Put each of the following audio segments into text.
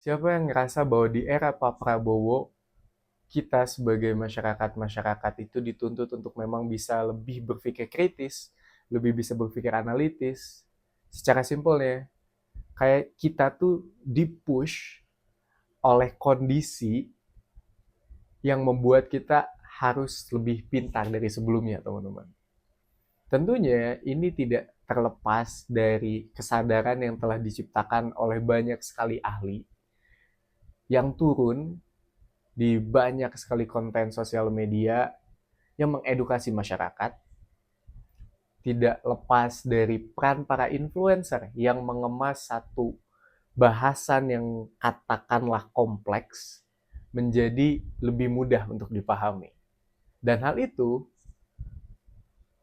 Siapa yang ngerasa bahwa di era Pak Prabowo, kita sebagai masyarakat-masyarakat itu dituntut untuk memang bisa lebih berpikir kritis, lebih bisa berpikir analitis. Secara simpelnya, kayak kita tuh dipush oleh kondisi yang membuat kita harus lebih pintar dari sebelumnya, teman-teman. Tentunya ini tidak terlepas dari kesadaran yang telah diciptakan oleh banyak sekali ahli yang turun di banyak sekali konten sosial media yang mengedukasi masyarakat, tidak lepas dari peran para influencer yang mengemas satu bahasan yang katakanlah kompleks menjadi lebih mudah untuk dipahami. Dan hal itu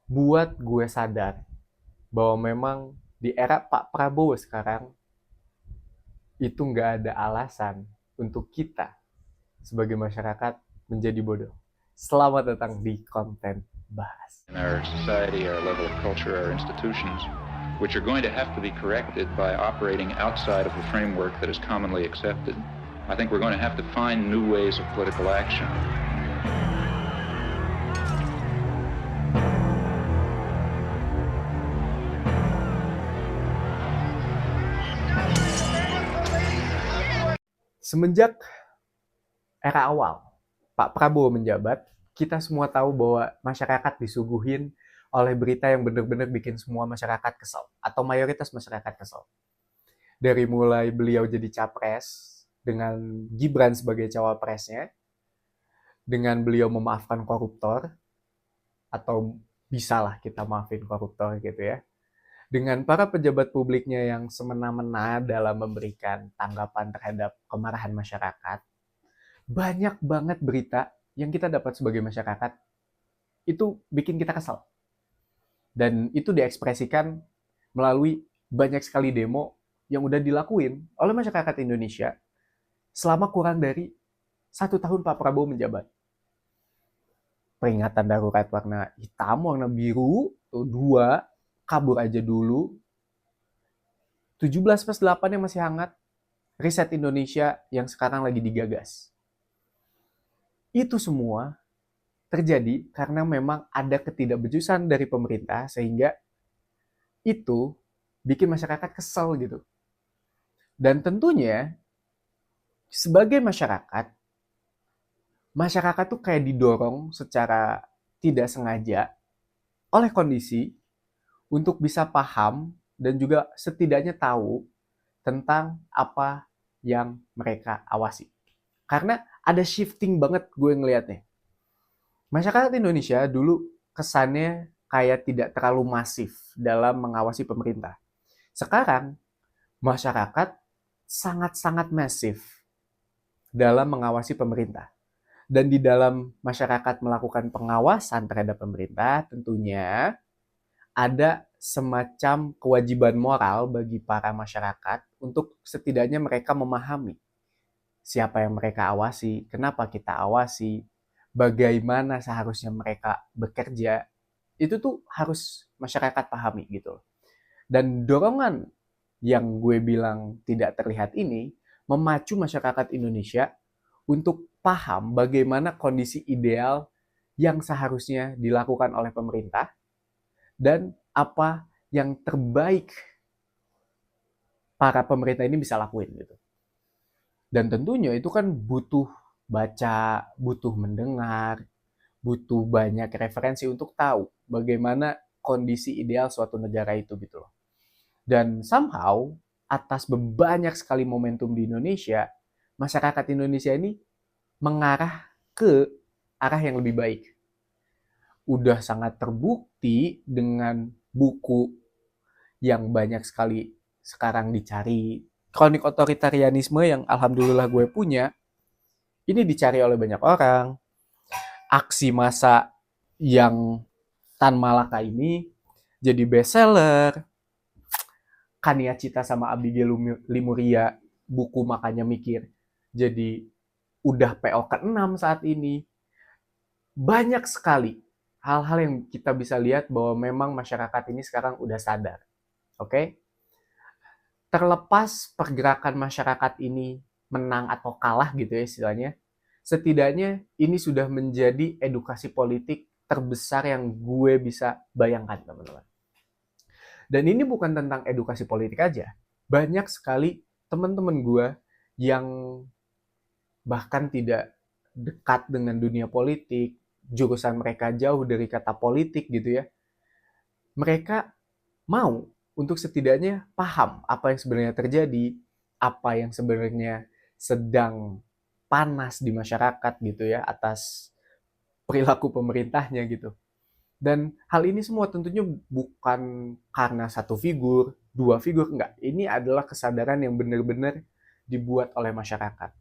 buat gue sadar bahwa memang di era Pak Prabowo sekarang itu nggak ada alasan untuk kita sebagai masyarakat menjadi bodoh. Selamat datang di konten bahas. In our society, our level of culture, our institutions, which are going to have to be corrected by operating outside of the framework that is commonly accepted. I think we're going to have to find new ways of political action. Semenjak era awal Pak Prabowo menjabat, kita semua tahu bahwa masyarakat disuguhin oleh berita yang benar-benar bikin semua masyarakat kesel atau mayoritas masyarakat kesel. Dari mulai beliau jadi capres dengan Gibran sebagai cawapresnya, dengan beliau memaafkan koruptor atau bisalah kita maafin koruptor gitu ya. Dengan para pejabat publiknya yang semena-mena dalam memberikan tanggapan terhadap kemarahan masyarakat, banyak banget berita yang kita dapat sebagai masyarakat itu bikin kita kesal. Dan itu diekspresikan melalui banyak sekali demo yang udah dilakuin oleh masyarakat Indonesia selama kurang dari 1 tahun Pak Prabowo menjabat. Peringatan darurat warna hitam, warna biru, tuh 2, kabur aja dulu. 17+8 yang masih hangat, riset Indonesia yang sekarang lagi digagas. Itu semua terjadi karena memang ada ketidakbejusan dari pemerintah sehingga itu bikin masyarakat kesel gitu. Dan tentunya sebagai masyarakat, masyarakat tuh kayak didorong secara tidak sengaja oleh kondisi untuk bisa paham dan juga setidaknya tahu tentang apa yang mereka awasi. Karena ada shifting banget gue ngelihatnya. Masyarakat Indonesia dulu kesannya kayak tidak terlalu masif dalam mengawasi pemerintah. Sekarang masyarakat sangat-sangat masif dalam mengawasi pemerintah. Dan di dalam masyarakat melakukan pengawasan terhadap pemerintah, tentunya ada semacam kewajiban moral bagi para masyarakat untuk setidaknya mereka memahami siapa yang mereka awasi, kenapa kita awasi, bagaimana seharusnya mereka bekerja. Itu tuh harus masyarakat pahami gitu. Dan dorongan yang gue bilang tidak terlihat ini memacu masyarakat Indonesia untuk paham bagaimana kondisi ideal yang seharusnya dilakukan oleh pemerintah dan apa yang terbaik para pemerintah ini bisa lakuin gitu. Dan tentunya itu kan butuh baca, butuh mendengar, butuh banyak referensi untuk tahu bagaimana kondisi ideal suatu negara itu gitu loh. Dan somehow atas banyak sekali momentum di Indonesia, masyarakat Indonesia ini mengarah ke arah yang lebih baik. Udah sangat terbukti dengan buku yang banyak sekali sekarang dicari. Kronik otoritarianisme yang alhamdulillah gue punya, ini dicari oleh banyak orang. Aksi massa yang Tan Malaka ini jadi bestseller. Kania Cita sama Abigail Limuria, buku Makanya Mikir, jadi udah PO ke-6 saat ini. Banyak sekali hal-hal yang kita bisa lihat bahwa memang masyarakat ini sekarang udah sadar. Oke? Terlepas pergerakan masyarakat ini menang atau kalah gitu ya istilahnya, setidaknya ini sudah menjadi edukasi politik terbesar yang gue bisa bayangkan, teman-teman. Dan ini bukan tentang edukasi politik aja. Banyak sekali teman-teman gue yang bahkan tidak dekat dengan dunia politik, jurusan mereka jauh dari kata politik gitu ya. Mereka mau untuk setidaknya paham apa yang sebenarnya terjadi, apa yang sebenarnya sedang panas di masyarakat gitu ya atas perilaku pemerintahnya gitu. Dan hal ini semua tentunya bukan karena satu figur, dua figur, enggak. Ini adalah kesadaran yang benar-benar dibuat oleh masyarakat.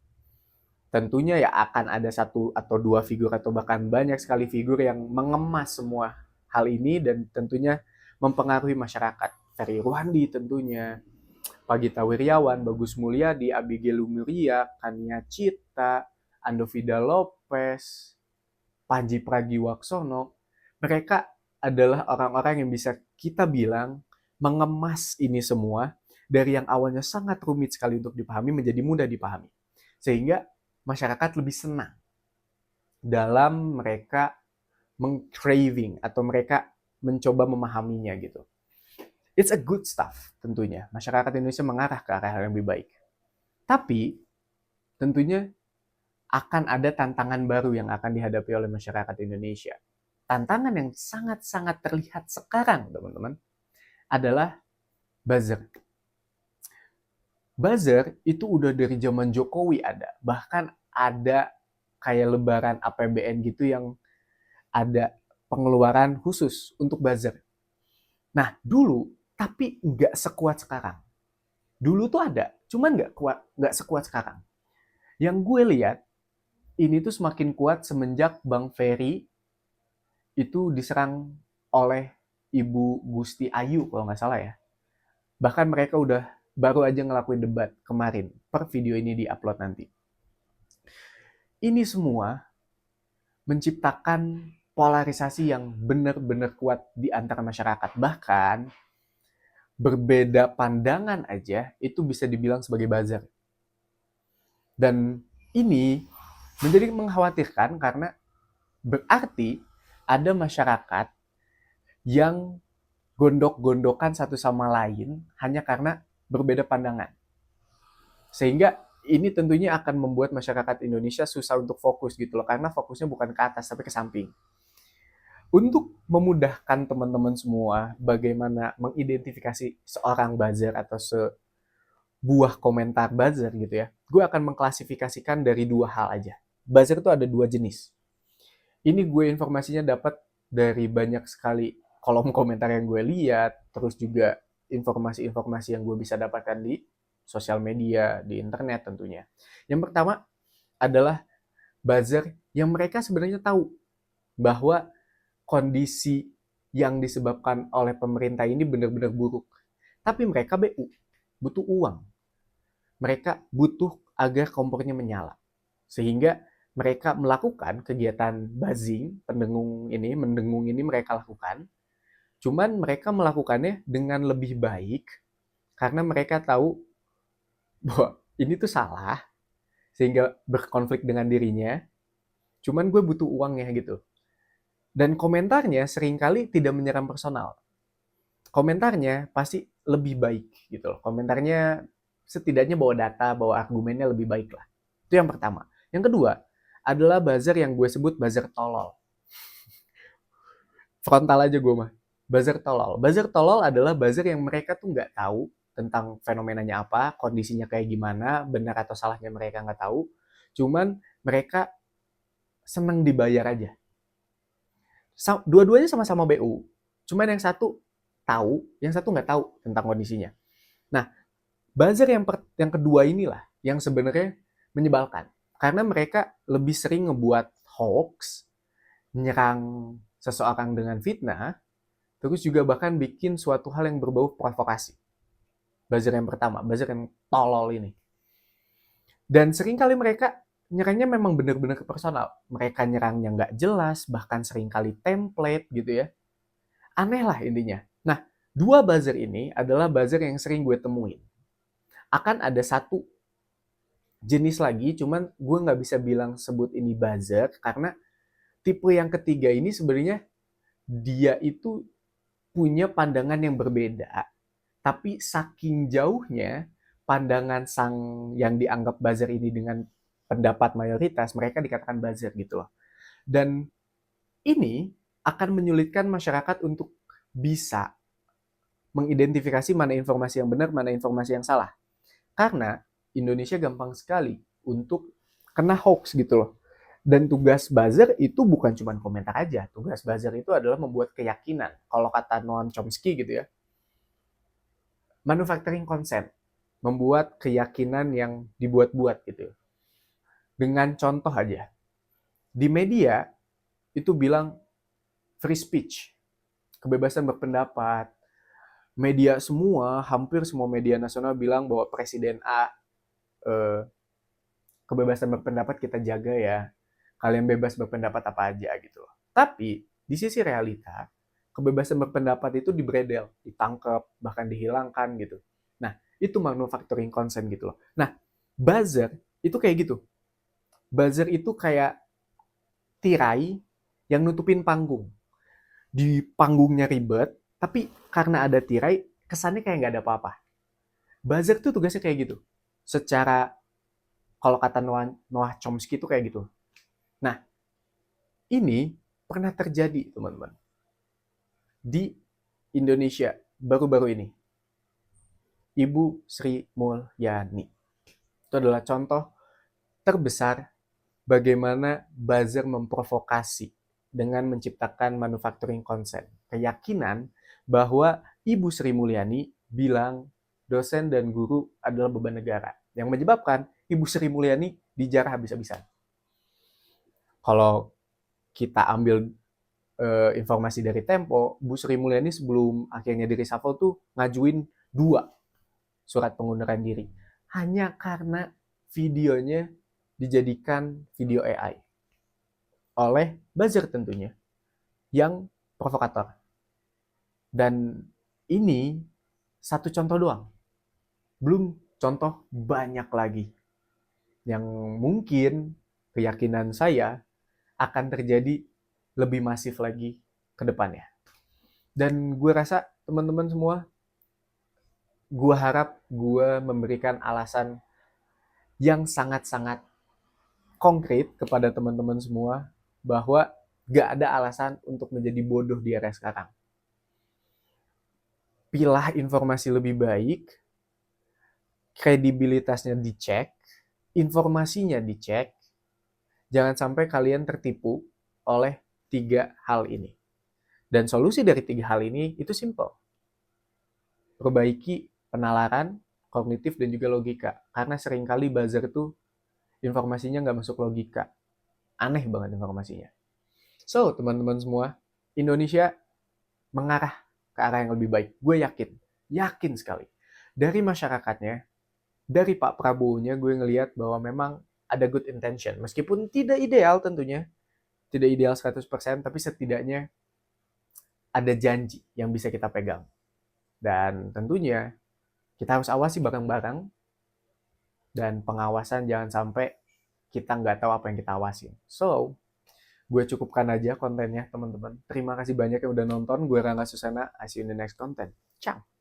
Tentunya ya akan ada satu atau dua figur atau bahkan banyak sekali figur yang mengemas semua hal ini dan tentunya mempengaruhi masyarakat. Ferry Ruhandi tentunya, Pagita Wirjawan, Bagus Mulyadi, Abigail Umuria, Kania Cita, Andovida Lopez, Panji Pragiwaksono. Mereka adalah orang-orang yang bisa kita bilang mengemas ini semua dari yang awalnya sangat rumit sekali untuk dipahami menjadi mudah dipahami. Sehingga masyarakat lebih senang dalam mereka meng-craving atau mereka mencoba memahaminya gitu. It's a good stuff tentunya. Masyarakat Indonesia mengarah ke arah yang lebih baik. Tapi tentunya akan ada tantangan baru yang akan dihadapi oleh masyarakat Indonesia. Tantangan yang sangat-sangat terlihat sekarang, teman-teman, adalah buzzer. Buzzer itu udah dari zaman Jokowi ada. Bahkan ada kayak lebaran APBN gitu yang ada pengeluaran khusus untuk buzzer. Nah, dulu, tapi nggak sekuat sekarang. Dulu tuh ada, cuman nggak sekuat sekarang. Yang gue lihat, ini tuh semakin kuat semenjak Bang Ferry itu diserang oleh Ibu Gusti Ayu kalau nggak salah ya. Bahkan mereka udah baru aja ngelakuin debat kemarin, per video ini di-upload nanti. Ini semua menciptakan polarisasi yang benar-benar kuat di antara masyarakat. Bahkan berbeda pandangan aja itu bisa dibilang sebagai buzzer. Dan ini menjadi mengkhawatirkan karena berarti ada masyarakat yang gondok-gondokan satu sama lain hanya karena berbeda pandangan. Sehingga ini tentunya akan membuat masyarakat Indonesia susah untuk fokus gitu loh, karena fokusnya bukan ke atas tapi ke samping. Untuk memudahkan teman-teman semua bagaimana mengidentifikasi seorang buzzer atau sebuah komentar buzzer gitu ya, gue akan mengklasifikasikan dari dua hal aja. Buzzer itu ada dua jenis. Ini gue informasinya dapat dari banyak sekali kolom komentar yang gue lihat, terus juga informasi-informasi yang gue bisa dapatkan di sosial media, di internet tentunya. Yang pertama adalah buzzer yang mereka sebenarnya tahu bahwa kondisi yang disebabkan oleh pemerintah ini benar-benar buruk. Tapi mereka BU, butuh uang. Mereka butuh agar kompornya menyala. Sehingga mereka melakukan kegiatan buzzing, mendengung ini mereka lakukan. Cuman mereka melakukannya dengan lebih baik karena mereka tahu bahwa ini tuh salah, sehingga berkonflik dengan dirinya. Cuman gue butuh uangnya gitu. Dan komentarnya seringkali tidak menyerang personal. Komentarnya pasti lebih baik gitu loh. Komentarnya setidaknya bawa data, bawa argumennya lebih baik lah. Itu yang pertama. Yang kedua adalah buzzer yang gue sebut buzzer tolol. Frontal aja gue mah. Buzzer tolol. Buzzer tolol adalah buzzer yang mereka tuh nggak tahu tentang fenomenanya apa, kondisinya kayak gimana, benar atau salahnya mereka nggak tahu. Cuman mereka seneng dibayar aja. Dua-duanya sama-sama BU. Cuman yang satu tahu, yang satu nggak tahu tentang kondisinya. Nah, buzzer yang kedua inilah yang sebenarnya menyebalkan. Karena mereka lebih sering ngebuat hoax, menyerang seseorang dengan fitnah, terus juga bahkan bikin suatu hal yang berbau provokasi. Buzzer yang pertama, buzzer yang tolol ini. Dan seringkali mereka nyerangnya memang benar-benar ke personal. Mereka nyerangnya nggak jelas, bahkan seringkali template gitu ya. Aneh lah intinya. Nah, dua buzzer ini adalah buzzer yang sering gue temuin. Akan ada satu jenis lagi, cuman gue nggak bisa bilang sebut ini buzzer karena tipe yang ketiga ini sebenarnya dia itu punya pandangan yang berbeda, tapi saking jauhnya pandangan sang yang dianggap buzzer ini dengan pendapat mayoritas, mereka dikatakan buzzer gitu loh. Dan ini akan menyulitkan masyarakat untuk bisa mengidentifikasi mana informasi yang benar, mana informasi yang salah. Karena Indonesia gampang sekali untuk kena hoax gitu loh. Dan tugas buzzer itu bukan cuma komentar aja. Tugas buzzer itu adalah membuat keyakinan. Kalau kata Noam Chomsky gitu ya, manufacturing consent. Membuat keyakinan yang dibuat-buat gitu. Dengan contoh aja. Di media itu bilang free speech. Kebebasan berpendapat. Media semua, hampir semua media nasional bilang bahwa Presiden A kebebasan berpendapat kita jaga ya. Kalian bebas berpendapat apa aja gitu loh. Tapi di sisi realita, kebebasan berpendapat itu dibredel, ditangkap, bahkan dihilangkan gitu. Nah, itu manufacturing consent gitu loh. Nah, buzzer itu kayak gitu. Buzzer itu kayak tirai yang nutupin panggung. Di panggungnya ribet, tapi karena ada tirai, kesannya kayak nggak ada apa-apa. Buzzer tuh tugasnya kayak gitu. Secara, kalau kata Noah Chomsky itu kayak gitu. Nah, ini pernah terjadi, teman-teman. Di Indonesia, baru-baru ini. Ibu Sri Mulyani. Itu adalah contoh terbesar bagaimana buzzer memprovokasi dengan menciptakan manufacturing consent. Keyakinan bahwa Ibu Sri Mulyani bilang dosen dan guru adalah beban negara. Yang menyebabkan Ibu Sri Mulyani dijarah habis-habisan. Kalau kita ambil informasi dari Tempo, Bu Sri Mulyani sebelum akhirnya di reshuffle tuh ngajuin 2 surat pengunduran diri. Hanya karena videonya dijadikan video AI oleh buzzer tentunya yang provokator. Dan ini satu contoh doang. Belum contoh banyak lagi yang mungkin keyakinan saya akan terjadi lebih masif lagi ke depannya. Dan gue rasa teman-teman semua, gue harap gue memberikan alasan yang sangat-sangat konkret kepada teman-teman semua bahwa gak ada alasan untuk menjadi bodoh di era sekarang. Pilah informasi lebih baik, kredibilitasnya dicek, informasinya dicek, jangan sampai kalian tertipu oleh 3 hal ini. Dan solusi dari 3 hal ini itu simple. Perbaiki penalaran, kognitif, dan juga logika. Karena seringkali buzzer itu informasinya nggak masuk logika. Aneh banget informasinya. So, teman-teman semua, Indonesia mengarah ke arah yang lebih baik. Gue yakin sekali. Dari masyarakatnya, dari Pak Prabowo-nya, gue ngelihat bahwa memang ada good intention. Meskipun tidak ideal tentunya, tidak ideal 100%, tapi setidaknya ada janji yang bisa kita pegang. Dan tentunya kita harus awasi bareng-bareng, dan pengawasan jangan sampai kita nggak tahu apa yang kita awasin. So, gue cukupkan aja kontennya teman-teman. Terima kasih banyak yang udah nonton. Gue Rangga Susana. I see you in the next content. Ciao.